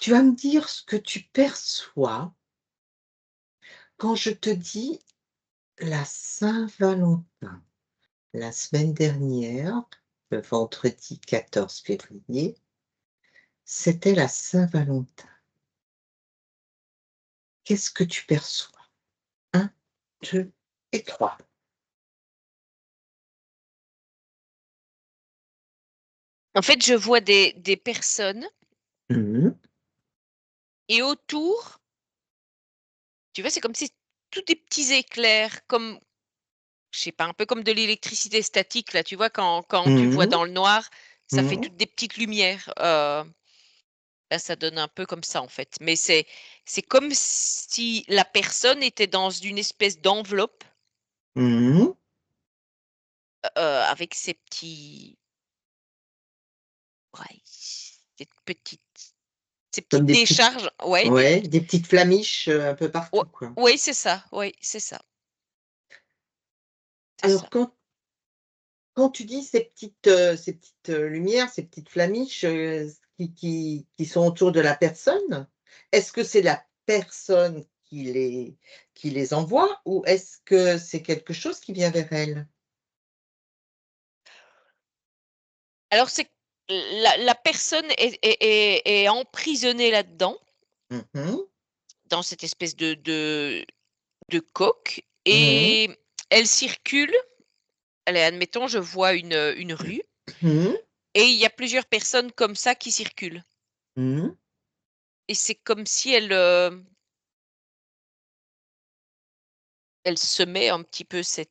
Tu vas me dire ce que tu perçois quand je te dis la Saint-Valentin. La semaine dernière, le vendredi 14 février, c'était la Saint-Valentin. Qu'est-ce que tu perçois? Un, 2 et 3. En fait, je vois des personnes Mmh. et autour, tu vois, c'est comme si tous des petits éclairs, comme, je sais pas, un peu comme de l'électricité statique, là, tu vois, quand tu vois Mmh. dans le noir, ça fait Mmh. toutes des petites lumières. Là, ça donne un peu comme ça, en fait. Mais c'est comme si la personne était dans une espèce d'enveloppe, Mmh. avec ces petits, ouais, ces Comme petites décharges, ouais, des petites flamiches, un peu ou partout, quoi. ouais, c'est ça, ouais, c'est ça, c'est Alors ça. quand tu dis ces petites, lumières, ces petites flamiches, qui sont autour de la personne, est-ce que c'est la personne qui les envoie ou est-ce que c'est quelque chose qui vient vers elle? Alors c'est la personne est emprisonnée là-dedans, Mmh mh. dans cette espèce de coque, Mmh. et elle circule. Allez, admettons, je vois une rue Mmh. et il y a plusieurs personnes comme ça qui circulent, Mmh. et c'est comme si elle semait un petit peu ces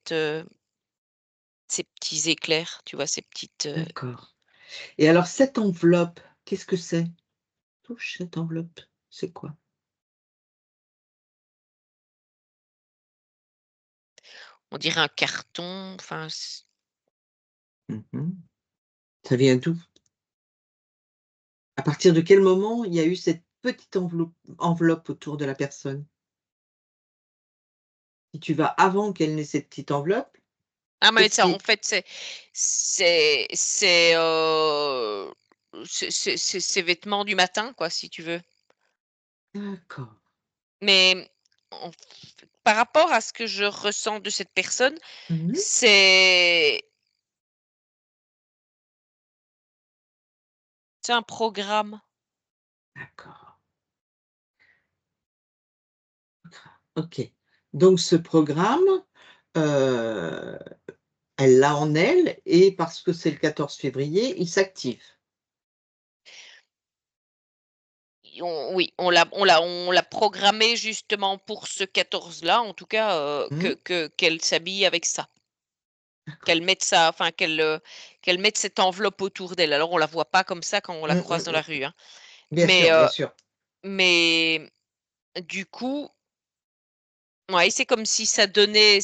petits éclairs, tu vois? Ces petites, D'accord, et alors cette enveloppe, qu'est-ce que c'est? Touche cette enveloppe, c'est quoi? on dirait un carton, enfin c Mmh mh. Ça vient d'où? À partir de quel moment il y a eu cette petite enveloppe autour de la personne? Si tu vas avant qu'elle n'ait cette petite enveloppe, ah mais qu'est-ce ça, en qui fait, c'est ses vêtements du matin, quoi, si tu veux. d'accord. Mais en f par rapport à ce que je ressens de cette personne, Mmh mh. c'est c'est un programme. D'accord, OK. Donc ce programme, heu, elle l'a en elle et parce que c'est le 14 février, il s'active? Oui, on l'a programmé justement pour ce 14 là, en tout cas, Mmh, qu'elle s'habille avec ça. d'accord. Qu'elle mette ça, enfin qu'elle mette cette enveloppe autour d'elle. Alors on la voit pas comme ça quand on la Mmh, croise mmh dans la mh. rue, hein. Bien Mais, sûr, bien sûr. mais du coup, ouais, c'est comme si ça donnait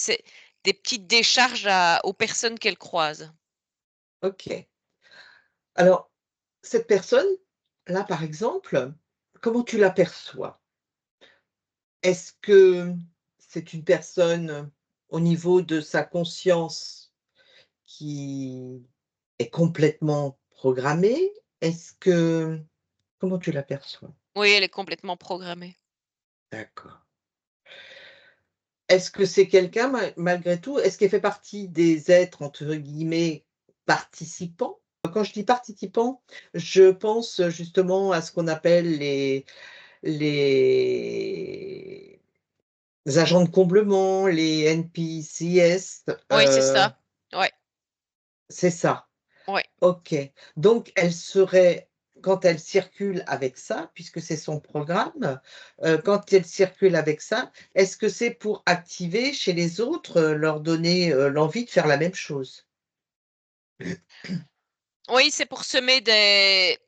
des petites décharges aux personnes qu'elle croise. OK. Alors, cette personne-là, par exemple, comment tu l'aperçois? Est-ce que c'est une personne, au niveau de sa conscience qui est complètement programmée? Est-ce que comment tu l'aperçois? Oui, elle est complètement programmée. D'accord. Est-ce que c'est quelqu'un malgré tout, est-ce qu'elle fait partie des êtres entre guillemets «participants»? Quand je dis participants, je pense justement à ce qu'on appelle les agents de comblement, les NPCS, Oui, c'est ça. Ouais, c'est ça? ouais. OK. Donc elle serait quand elle circule avec ça, puisque c'est son programme, quand elle circule avec ça, est-ce que c'est pour activer chez les autres, leur donner, l'envie de faire la même chose? Oui, c'est pour semer des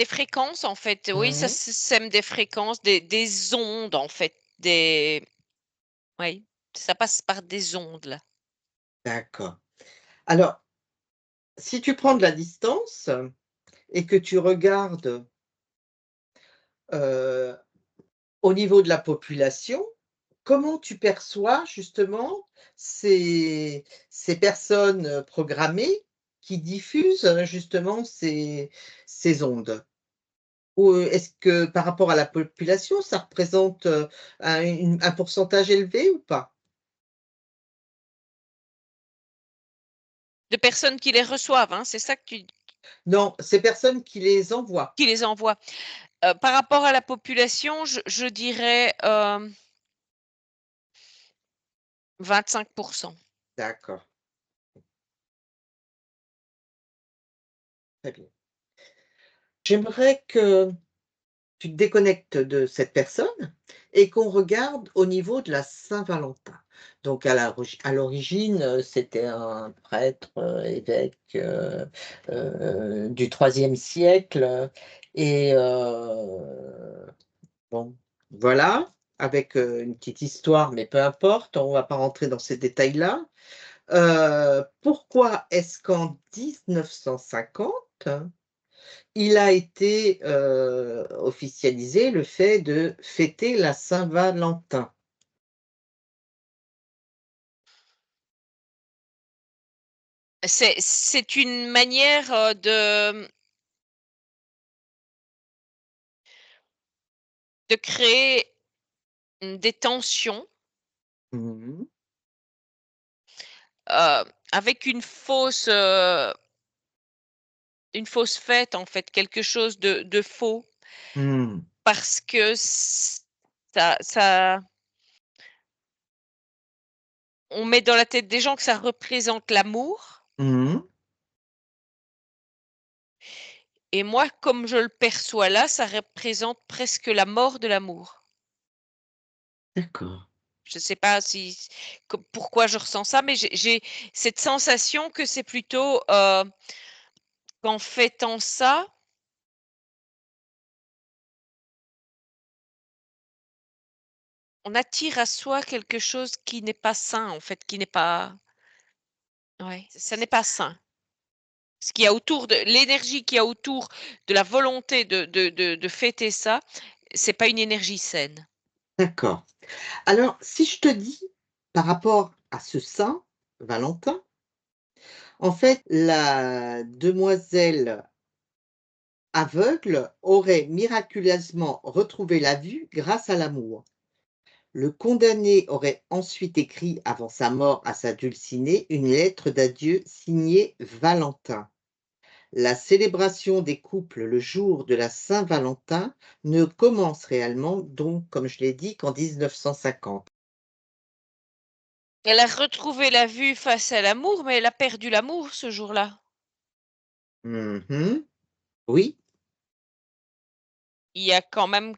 fréquences, en fait. Oui, ça Mmh. sème des fréquences, des ondes, en fait, oui, ça passe par des ondes, là. D'accord. Alors, si tu prends de la distance et que tu regardes, heu, au niveau de la population, comment tu perçois justement ces personnes, programmées qui diffusent, justement ces ondes? Ou, est-ce que par rapport à la population, ça représente, un pourcentage élevé ou pas? De personnes qui les reçoivent, hein, c'est ça que tu Non, ces personnes qui les envoient. qui les envoient. Par rapport à la population, je dirais, 25. D'accord, très bien. J'aimerais que tu te déconnectes de cette personne et qu'on regarde au niveau de la Saint-Valentin. Donc à l'origine, c'était un prêtre, évêque, du IIIe siècle et bon, voilà, avec, une petite histoire, mais peu importe, on ne va pas rentrer dans ces détails-là. Pourquoi est-ce qu'en 1950 il a été, officialisé le fait de fêter la Saint-Valentin? C'est une manière, de créer, des tensions, Mmh. avec une fausse fête, en fait, quelque chose de faux Mmh. parce que ça on met dans la tête des gens que ça représente l'amour Mmh. et moi, comme je le perçois là, ça représente presque la mort de l'amour. D'accord, Je ne sais pas si pourquoi je ressens ça, mais j'ai cette sensation que c'est plutôt, qu'en fêtant ça, on attire à soi quelque chose qui n'est pas sain, en fait, qui n'est pas ouais, ça n'est pas sain. Ce qu'il y a autour de l'énergie qu'il y a autour de la volonté de fêter ça, c'est pas une énergie saine. d'accord. Alors si je te dis, par rapport à ce saint Valentin, en fait, la demoiselle aveugle aurait miraculeusement retrouvé la vue grâce à l'amour. Le condamné aurait ensuite écrit avant sa mort à sa dulcinée une lettre d'adieu signée Valentin. La célébration des couples le jour de la Saint-Valentin ne commence réellement donc, comme je l'ai dit, qu'en 1950. Elle a retrouvé la vue face à l'amour, mais elle a perdu l'amour ce jour-là. Mmh. Oui, Il y a quand même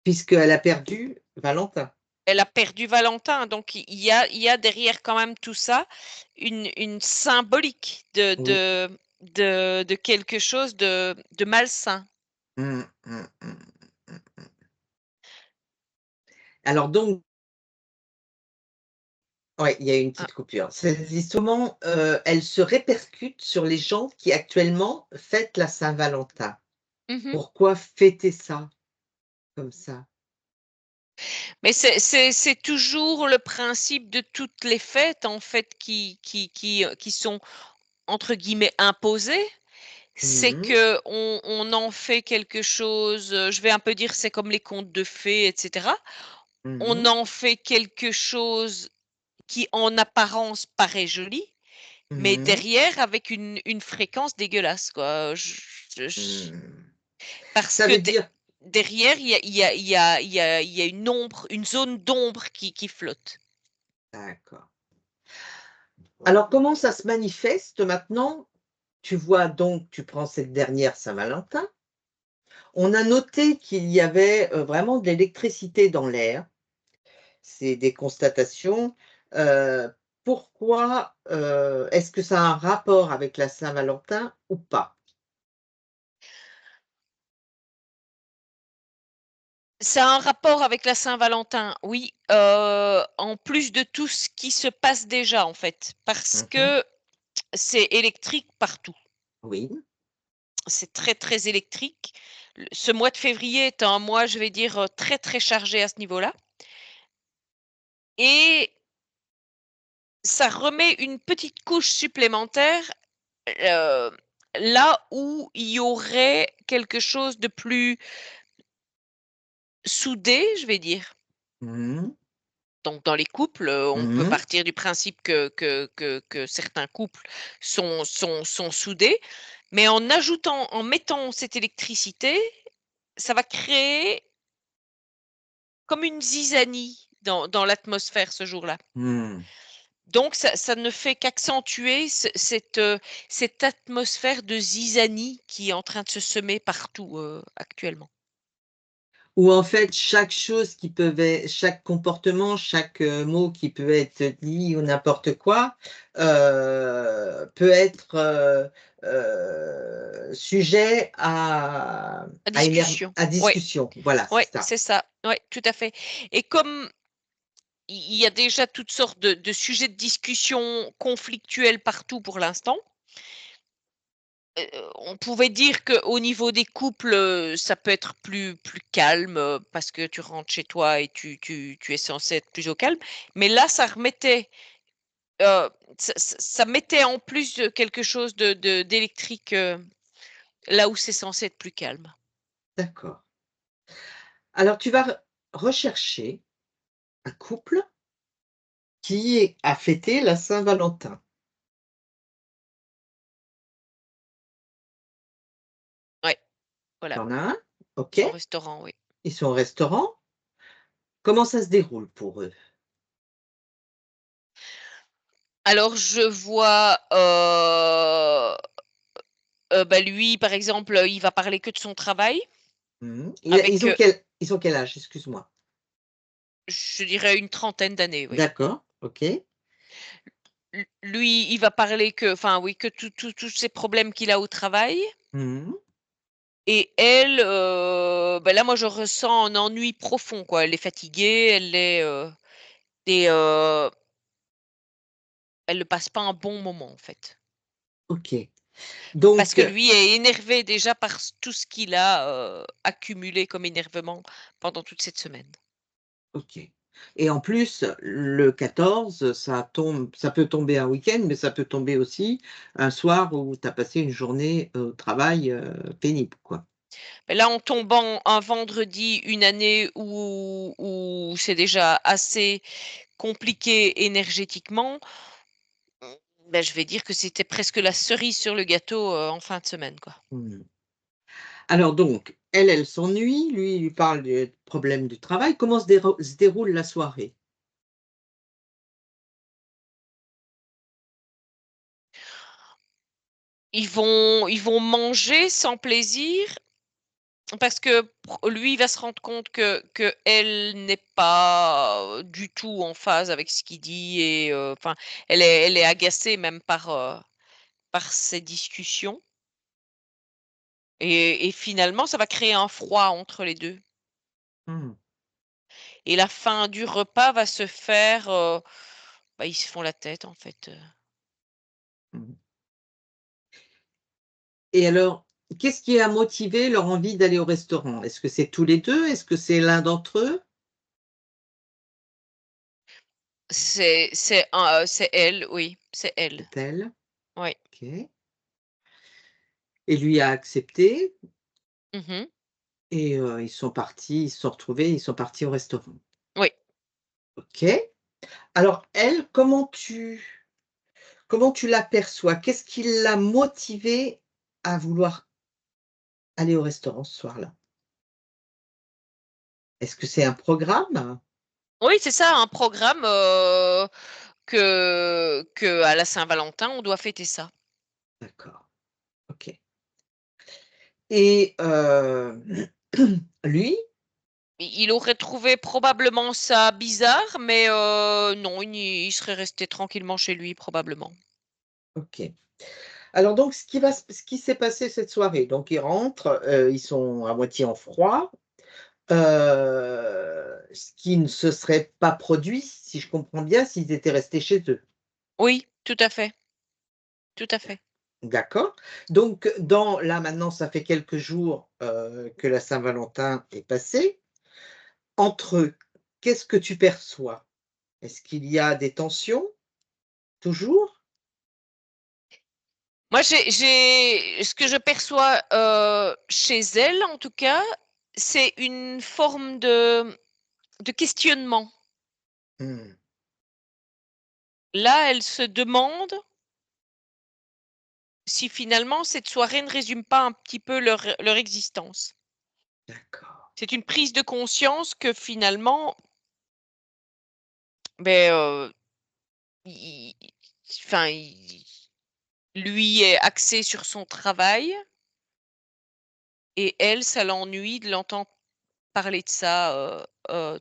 puisqu'elle a perdu Valentin. Elle a perdu Valentin, donc il y a derrière quand même tout ça une symbolique Oui. de quelque chose de malsain. Mmh, mmh, mmh, mmh. Alors donc, ouais, il y a eu une Ah. petite coupure. C'est justement, elle se répercute sur les gens qui actuellement fêtent la Saint-Valentin. Mmh. Pourquoi fêter ça comme ça? Mais c'est toujours le principe de toutes les fêtes en fait qui sont entre guillemets «imposées». C'est Mmh. qu'on en fait quelque chose, je vais un peu dire c'est comme les contes de fées et cetera. On Mmh. en fait quelque chose qui en apparence paraît joli, mais Mmh. derrière avec une fréquence dégueulasse quoi. Je Mmh. parce Ça que veut dire derrière il y a une ombre, une zone d'ombre qui flotte. d'accord. Alors comment ça se manifeste maintenant? Tu vois donc, tu prends cette dernière Saint-Valentin. On a noté qu'il y avait, vraiment de l'électricité dans l'air. C'est des constatations. Heu, Pourquoi, est-ce que ça a un rapport avec la Saint-Valentin ou pas? Ça a un rapport avec la Saint-Valentin, oui, en plus de tout ce qui se passe déjà en fait, parce Mmh. que c'est électrique partout. Oui. C'est très, très électrique. Ce mois de février est un mois, je vais dire, très, très chargé à ce niveau-là et ça remet une petite couche supplémentaire, heu, là où il y aurait quelque chose de plus soudé, je vais dire. Mmh. Donc dans les couples, on peut Mmh. partir du principe que certains couples sont soudés, mais en mettant cette électricité, ça va créer comme une zizanie dans l'atmosphère ce jour-là. Mmh. Donc ça ne fait qu'accentuer cette atmosphère de zizanie qui est en train de se semer partout, actuellement. Ou en fait, chaque comportement, chaque, mot qui peut être dit ou n'importe quoi, peut être, sujet À discussion. à Oui, discussion. Voilà, c'est ouais, ça. c'est ça. Ouais, tout à fait et comme il y a déjà toutes sortes de sujets de discussion conflictuels partout pour l'instant. On pouvait dire qu'au niveau des couples, ça peut être plus calme, parce que tu rentres chez toi et tu es censé être plus au calme. Mais là, heu, ça mettait en plus de quelque chose d'électrique, là où c'est censé être plus calme. D'accord. Alors tu vas rechercher un couple qui a fêté la Saint-Valentin. Ouais, voilà, Tu en as un? ils OK. sont au restaurant, oui. Ils sont au restaurant. Comment ça se déroule pour eux? Alors je vois, bah, lui, par exemple, il va parler que de son travail Mmh. avec, Ils ont quel âge? Excuse-moi. je dirais une trentaine d'années, oui. D'accord, OK. Lui, il va parler que enfin oui, que tous ces problèmes qu'il a au travail Mmh. et elle, bah, là, moi, je ressens un ennui profond, quoi. Elle est fatiguée, et elle ne passe pas un bon moment, en fait. OK. Parce Donc, que lui est énervé déjà par tout ce qu'il a, accumulé comme énervement pendant toute cette semaine. OK, et en plus, le 14, ça peut tomber un week-end, mais ça peut tomber aussi un soir où tu as passé une journée au travail, pénible, quoi. Mais là, en tombant un vendredi, une année où c'est déjà assez compliqué énergétiquement. Bah, je vais dire que c'était presque la cerise sur le gâteau, en fin de semaine, quoi. Mmh. Alors donc, elle s'ennuie, lui, il lui parle des problèmes du travail. Comment se déroule la soirée? Ils vont manger sans plaisir parce que pour lui, il va se rendre compte qu'elle n'est pas, du tout en phase avec ce qu'il dit et enfin, elle est agacée même par ces discussions et finalement, ça va créer un froid entre les 2 Mmh. et la fin du repas va se faire, bah, ils se font la tête, en fait. Mmh. Et alors, qu'est-ce qui a motivé leur envie d'aller au restaurant? Est-ce que c'est tous les 2? Est-ce que c'est l'un d'entre eux? C'est elle, oui, c'est elle. C'est elle? Oui. OK, et lui a accepté. Mmh. Et ils se sont retrouvés, ils sont partis au restaurant. Oui. OK. Alors elle, comment tu l'aperçois? Qu'est-ce qui l'a motivée à vouloir aller au restaurant ce soir-là? Est-ce que c'est un programme? Oui, c'est ça, un programme, qu'à la Saint-Valentin, on doit fêter ça. D'accord, OK, et lui? Il aurait trouvé probablement ça bizarre, mais non, il serait resté tranquillement chez lui probablement. OK. Alors donc ce qui s'est passé cette soirée, donc ils rentrent, ils sont à moitié en froid. Ce qui ne se serait pas produit, si je comprends bien, s'ils étaient restés chez eux. Oui, tout à fait, tout à fait. D'accord? Donc dans là, maintenant, ça fait quelques jours, que la Saint-Valentin est passée. Entre eux, qu'est-ce que tu perçois? Est-ce qu'il y a des tensions, toujours? Moi, j'ai ce que je perçois, chez elle, en tout cas, c'est une forme de questionnement. Mmh, Là, elle se demande si finalement cette soirée ne résume pas un petit peu leur existence. d'accord. C'est une prise de conscience que finalement, beh, i i enfin, i lui est axé sur son travail et elle, ça l'ennuie de l'entendre parler de ça,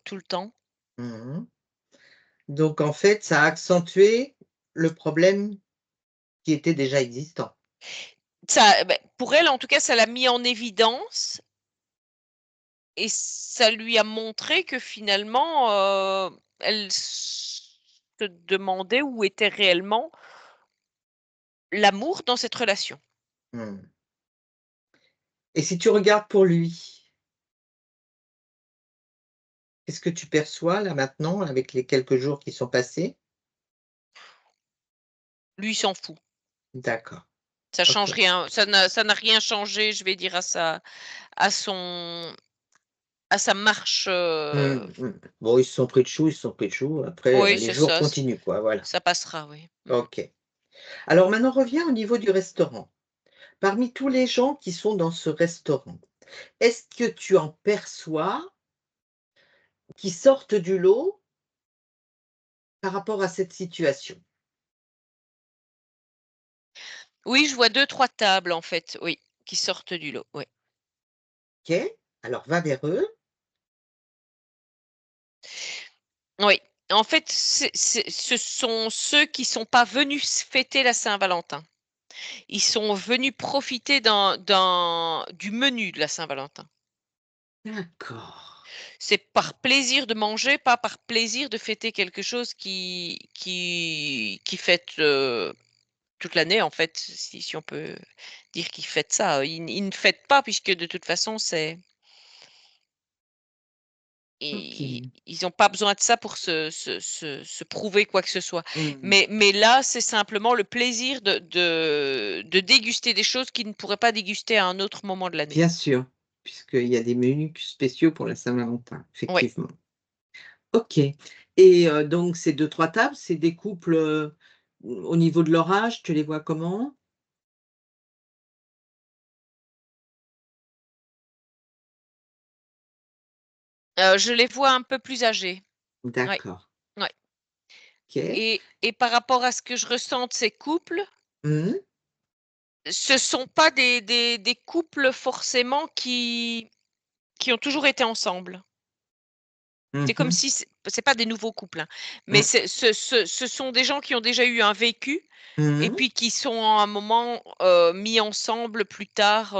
tout le temps. Mmh. Donc en fait, ça a accentué le problème qui était déjà existant. Ça, beh, pour elle, en tout cas, ça l'a mis en évidence et ça lui a montré que finalement, elle se demandait où était réellement l'amour dans cette relation. Mmh. Et si tu regardes pour lui, qu'est-ce que tu perçois là maintenant avec les quelques jours qui sont passés? Lui, il s'en fout. D'accord, Ça change OK. rien, ça n'a rien changé, je vais dire, à son à sa marche, Mmh mh. Bon, ils se sont pris de chou, ils se sont pris de chou. Après, oui, les c'est jours ça, continuent quoi, voilà. ça passera, oui. Mmh. OK. Alors maintenant, reviens au niveau du restaurant. Parmi tous les gens qui sont dans ce restaurant, est-ce que tu en perçois qui sortent du lot par rapport à cette situation? Oui, je vois deux trois tables, en fait, oui, qui sortent du lot, oui. OK, alors va vers eux. Oui, en fait, ce sont ceux qui sont pas venus fêter la Saint-Valentin. Ils sont venus profiter du menu de la Saint-Valentin. D'accord. C'est par plaisir de manger, pas par plaisir de fêter quelque chose qui fête, toute l'année, en fait, si on peut dire qu'ils fêtent ça. Ils ne fêtent pas puisque de toute façon, OK. ils ont pas besoin de ça pour se prouver quoi que ce soit. Mmh. Mais là, c'est simplement le plaisir de déguster des choses qu'ils ne pourraient pas déguster à un autre moment de l'année. Bien sûr, puisqu'il y a des menus spéciaux pour la Saint-Valentin, Oui. effectivement. OK, et donc ces deux trois tables, c'est des couples, au niveau de leur âge, tu les vois comment? Je les vois un peu plus âgés. Ouais, D'accord, ouais, OK. et par rapport à ce que je ressens de ces couples, Mmh. ce sont pas des couples forcément qui ont toujours été ensemble. Mmh C'est comme mh. si c'est pas des nouveaux couples, hein, mais Mmh. ce sont des gens qui ont déjà eu un vécu et Mmh. puis qui sont à un moment, mis ensemble plus tard,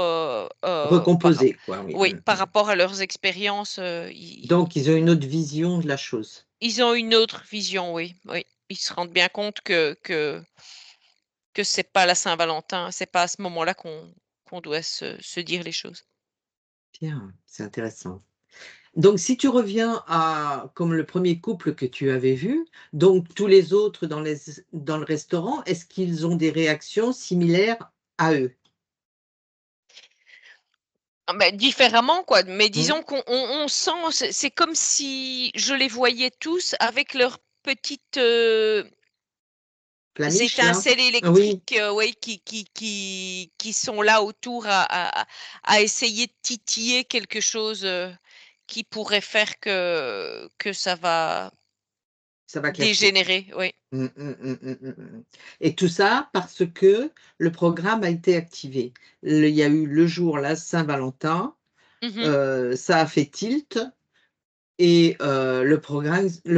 Recomposés quoi, oui. oui, Mmh par mh. rapport à leurs expériences, Donc ils ont une autre vision de la chose. ils ont une autre vision, oui, oui. Ils se rendent bien compte que c'est pas la Saint-Valentin, c'est pas à ce moment-là qu'on doit se dire les choses. Bien, c'est intéressant. Donc si tu reviens à comme le premier couple que tu avais vu, donc tous les autres dans le restaurant, est-ce qu'ils ont des réactions similaires à eux? Ah bah, différemment quoi, mais Mmh. disons qu'on sent c'est comme si je les voyais tous avec leurs petites, Flamiche là? étincelles Oui, électriques, ouais, qui sont là autour à essayer de titiller quelque chose, qui pourrait faire que ça va ça va clasher. dégénérer, oui. Mmh, mmh, mmh, mmh, mmh, mmh, et tout ça parce que le programme a été activé. Il y a eu le jour, la Saint-Valentin, Mmh. ça a fait tilt et le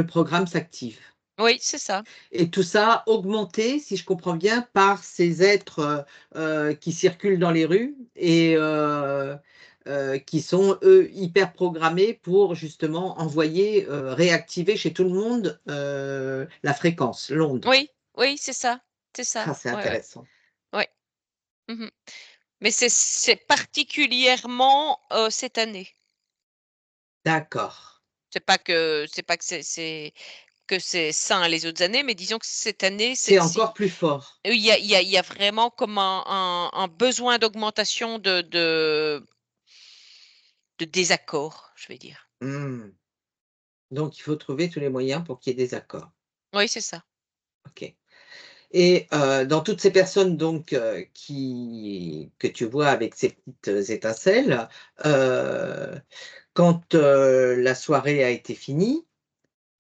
programme s'active. Oui, c'est ça. Et tout ça augmenté, si je comprends bien, par ces êtres, qui circulent dans les rues et qui sont, eux, hyper programmés pour justement envoyer, réactiver chez tout le monde, la fréquence, l'onde. Oui, oui, c'est ça. Ah, c'est Ouais, ouais, intéressant. ouais. Mmh. Mais c'est particulièrement, cette année. D'accord. C'est pas que que c'est sain les autres années, mais disons que cette année, C'est celle-ci, encore plus fort. il y a vraiment comme un besoin d'augmentation de désaccord, je vais dire. Mmh. Donc il faut trouver tous les moyens pour qu'il y ait des accords. Oui, c'est ça. OK. Et dans toutes ces personnes donc que tu vois avec ces petites étincelles, heu, quand, la soirée a été finie,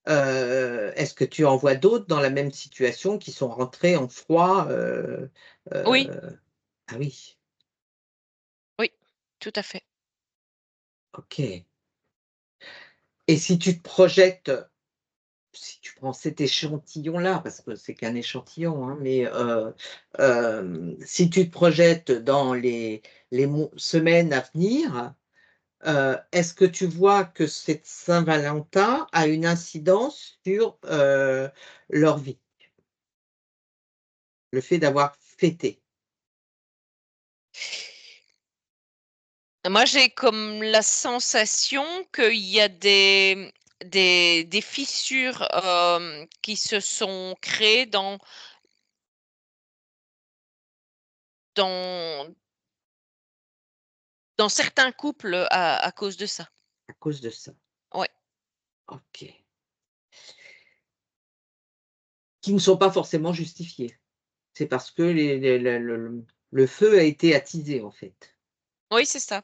est-ce que tu en vois d'autres dans la même situation qui sont rentrés en froid, Oui, ah oui, oui, tout à fait. OK. Et si tu te projettes, si tu prends cet échantillon-là, parce que c'est qu'un échantillon, hein, mais si tu te projettes dans les semaines à venir, est-ce que tu vois que cette Saint-Valentin a une incidence sur, leur vie? Le fait d'avoir fêté? Moi, j'ai comme la sensation qu'il y a des fissures, qui se sont créées dans dans certains couples à cause de ça. À cause de ça? Ouais. OK. Qui ne sont pas forcément justifiés. C'est parce que les le feu a été attisé, en fait. Oui, c'est ça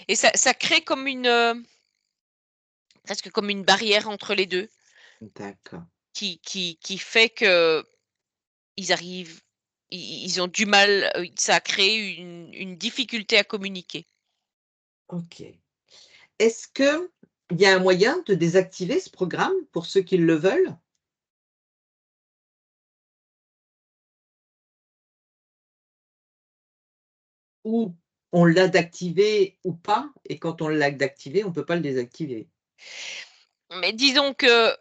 et ça crée comme presque comme une barrière entre les 2, D'accord. qui fait qu'ils arrivent ils ont du mal, ça a créé une difficulté à communiquer. OK. Est-ce qu'il y a un moyen de désactiver ce programme pour ceux qui le veulent? Ou on l'a d'activer ou pas et quand on l'a d'activé, on ne peut pas le désactiver? Mais disons que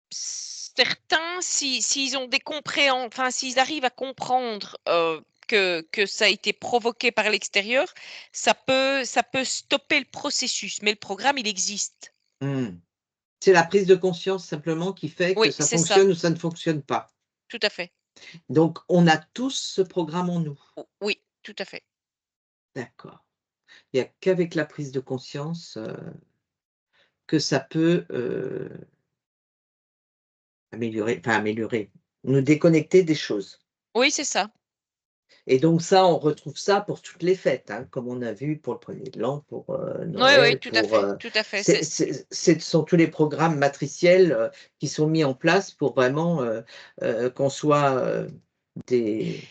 certains, s'ils ont des enfin, s'ils arrivent à comprendre, que ça a été provoqué par l'extérieur, ça peut stopper le processus, mais le programme, il existe. Mmh. C'est la prise de conscience simplement qui fait que Oui, ça c'est ça, fonctionne ou ça ne fonctionne pas. tout à fait. Donc on a tous ce programme en nous. O oui, tout à fait. D'accord. Il n'y a qu'avec la prise de conscience, que ça peut, améliorer, nous déconnecter des choses. Oui, c'est ça. Et donc ça, on retrouve ça pour toutes les fêtes, hein, comme on a vu pour le 1er de l'an, pour, Oui, oui, Noël, pour, tout à fait. ce sont tous les programmes matriciels, qui sont mis en place pour vraiment, qu'on soit, des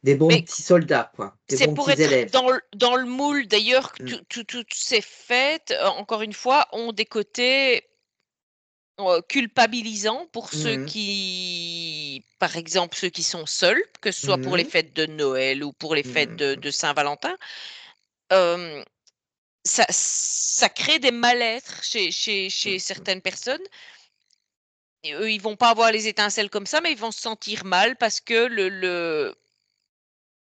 des bons Mais petits soldats, quoi, des c'est bons pour petits être élèves. dans le moule d'ailleurs que Mmh. toutes ces fêtes, encore une fois, ont des côtés culpabilisant pour ceux Mmh mh. qui par exemple, ceux qui sont seuls, que ce soit pour les Mmh. fêtes de Noël ou pour les fêtes de Mmh. de Saint-Valentin, hem, ça crée des mal-être chez Mmh. certaines personnes et eux, ils vont pas avoir les étincelles comme ça, mais ils vont se sentir mal parce que le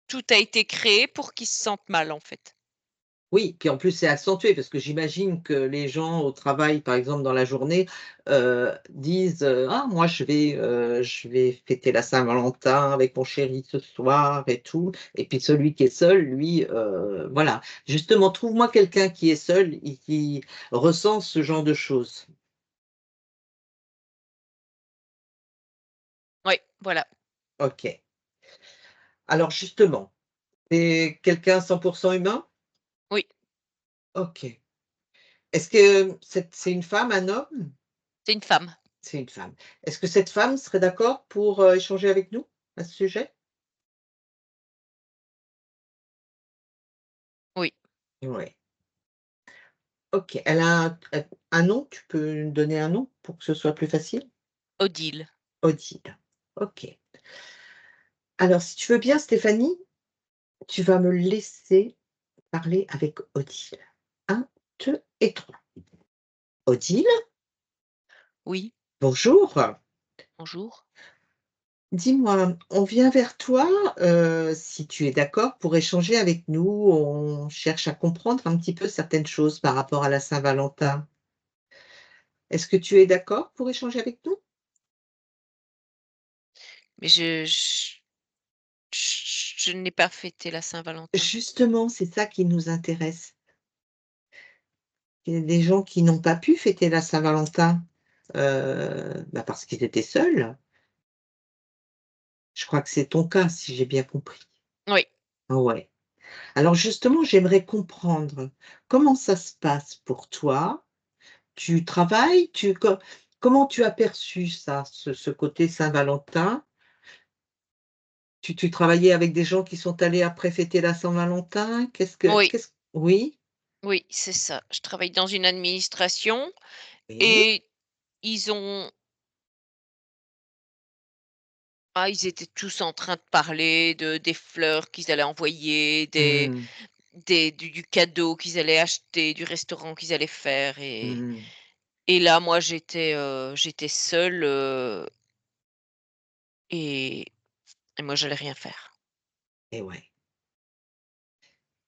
tout a été créé pour qu'ils se sentent mal, en fait. Oui, puis en plus c'est accentué parce que j'imagine que les gens au travail, par exemple dans la journée, disent, «Ah moi je vais fêter la Saint-Valentin avec mon chéri ce soir et tout» et puis celui qui est seul lui, voilà. Justement, trouve-moi quelqu'un qui est seul et qui ressent ce genre de choses. Oui, voilà, OK. Alors justement, tu quelqu'un 100 humain? oui, OK. Est-ce que c'est une femme, un homme? c'est une femme. C'est une femme. Est-ce que cette femme serait d'accord pour, échanger avec nous à ce sujet? Oui, Ouais. OK. Elle a un nom? Tu peux nous donner un nom pour que ce soit plus facile? Odile. Odile. OK. Alors si tu veux bien Stéphanie, tu vas me laisser parler avec Odile. Un, 2 et 3. Odile, Oui, bonjour. bonjour. Dis-moi, on vient vers toi, si tu es d'accord, pour échanger avec nous. On cherche à comprendre un petit peu certaines choses par rapport à la Saint-Valentin. Est-ce que tu es d'accord pour échanger avec nous? Mais je n'ai pas fêté la Saint-Valentin. Justement, c'est ça qui nous intéresse. Il y a des gens qui n'ont pas pu fêter la Saint-Valentin, parce qu'ils étaient seuls. Je crois que c'est ton cas, si j'ai bien compris. Oui. Ouais. Alors justement, j'aimerais comprendre comment ça se passe pour toi? Tu travailles? Comment tu as perçu ça, ce côté Saint-Valentin? Tu travaillais avec des gens qui sont allés après fêter la Saint-Valentin? Oui, Oui? oui, c'est ça. Je travaille dans une administration Oui. et ils ont ils étaient tous en train de parler de des fleurs qu'ils allaient envoyer, Mmh. du cadeau qu'ils allaient acheter, du restaurant qu'ils allaient faire Mmh. et là, moi, j'étais seule, et moi, j'allais rien faire. Et ouais.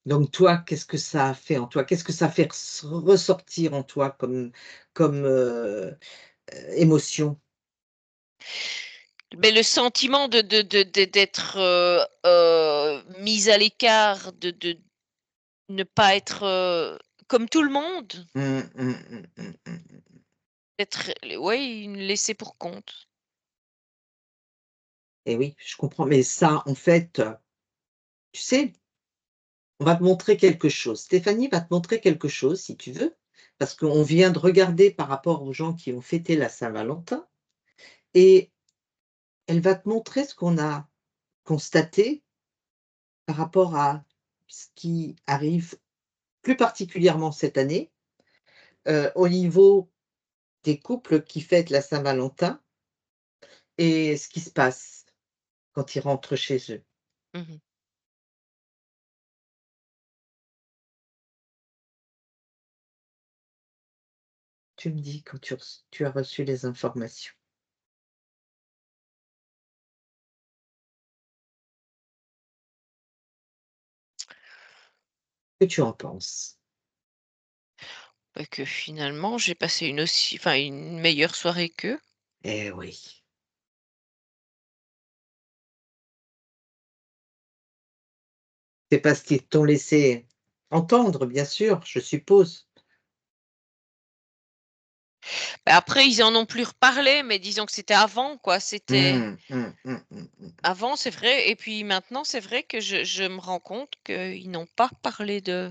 Donc toi, qu'est-ce que ça a fait en toi? Qu'est-ce que ça fait ressortir en toi comme émotion? Mais le sentiment d'être, mise à l'écart, de ne pas être, comme tout le monde, Mmh, mmh, mmh, mmh, mmh, mmh. d'être, ouais, laissée pour compte. Et oui, je comprends, mais ça, en fait, tu sais, on va te montrer quelque chose. Stéphanie va te montrer quelque chose, si tu veux, parce qu'on vient de regarder par rapport aux gens qui ont fêté la Saint-Valentin et elle va te montrer ce qu'on a constaté par rapport à ce qui arrive plus particulièrement cette année, au niveau des couples qui fêtent la Saint-Valentin et ce qui se passe quand ils rentrent chez eux. Mmh. Tu me dis quand tu as reçu les informations. Que tu en penses? Bah, que finalement, j'ai passé une meilleure soirée qu'eux. Eh oui. C'est parce qu'ils t'ont laissé entendre, bien sûr, je suppose. Bah, après, ils en ont plus reparlé, mais disons que c'était avant, quoi. C'était Mmh, mmh, mmh, mmh, mmh. avant, c'est vrai, et puis maintenant, c'est vrai que je me rends compte qu'ils n'ont pas parlé de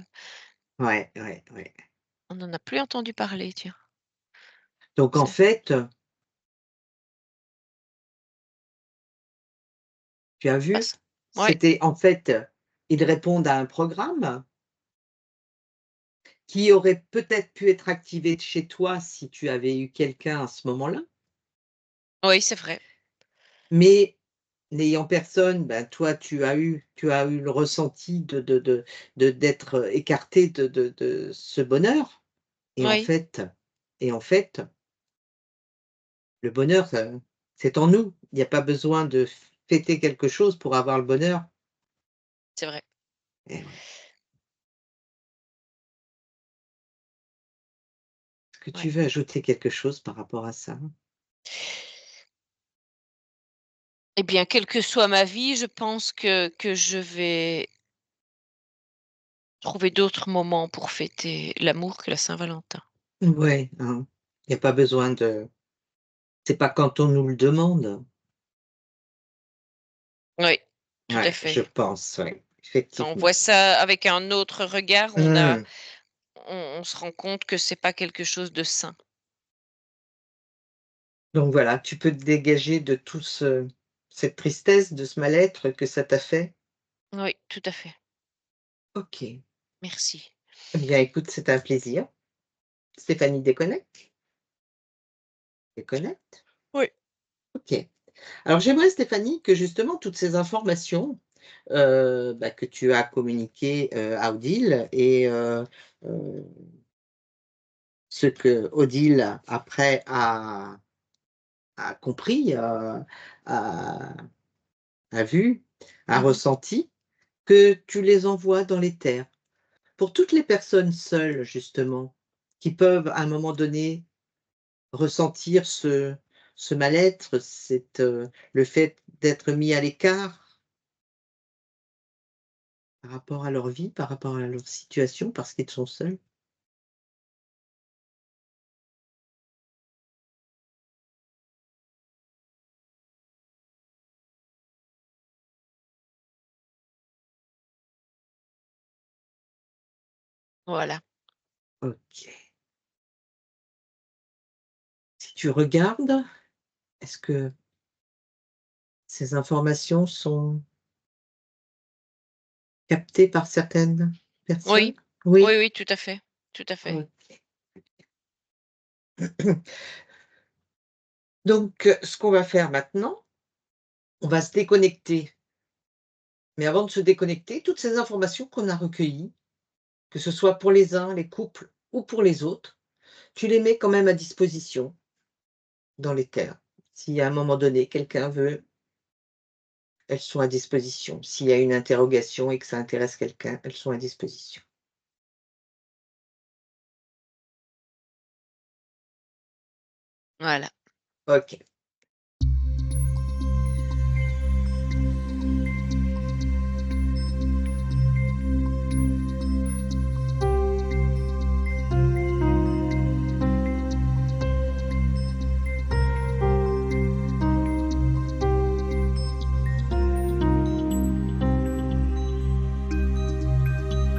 Ouais, ouais, ouais. on n'en a plus entendu parler, tiens. Donc en C'est fait, tu as pas vu? ça. Ouais, C'était en fait, ils répondent à un programme qui aurait peut-être pu être activé chez toi si tu avais eu quelqu'un à ce moment-là, oui, c'est vrai. mais n'ayant personne, ben, toi, tu as eu le ressenti d'être écarté de ce bonheur et en Oui, fait et en fait, le bonheur, c'est en nous. Il n'y a pas besoin de fêter quelque chose pour avoir le bonheur. c'est vrai. Eh oui. Est-ce que Ouais. tu veux ajouter quelque chose par rapport à ça? Eh bien, quelle que soit ma vie, je pense que je vais trouver d'autres moments pour fêter l'amour que la Saint-Valentin. Ouais, hein. Il y a pas besoin de c'est pas quand on nous le demande. Oui, tout à Ouais, fait. je pense, ouais, Quand on effectivement. voit ça avec un autre regard, Mmh. on se rend compte que c'est pas quelque chose de sain. Donc voilà, tu peux te dégager de tout cette tristesse, de ce mal-être que ça t'a fait? Oui, tout à fait. OK. Merci. Eh bien, écoute, c'est un plaisir. Stéphanie déconnecte? Déconnecte? Oui. OK. Alors j'aimerais Stéphanie que justement toutes ces informations, que tu as communiquées, à Odile et heu, ce que Odile après a compris, à vue, à Mmh. ressenti, que tu les envoies dans l'éther. Pour toutes les personnes seules, justement, qui peuvent, à un moment donné, ressentir ce mal-être, le fait d'être mis à l'écart par rapport à leur vie, par rapport à leur situation, parce qu'ils sont seuls. Voilà. OK. Si tu regardes, est-ce que ces informations sont captées par certaines personnes? Oui. Oui? Oui, oui, tout à fait, tout à fait. OK. Donc, ce qu'on va faire maintenant, on va se déconnecter. Mais avant de se déconnecter, toutes ces informations qu'on a recueillies, que ce soit pour les uns, les couples ou pour les autres, tu les mets quand même à disposition dans l'éther. Si à un moment donné, quelqu'un veut, elles sont à disposition. S'il y a une interrogation et que ça intéresse quelqu'un, elles sont à disposition. Voilà. OK.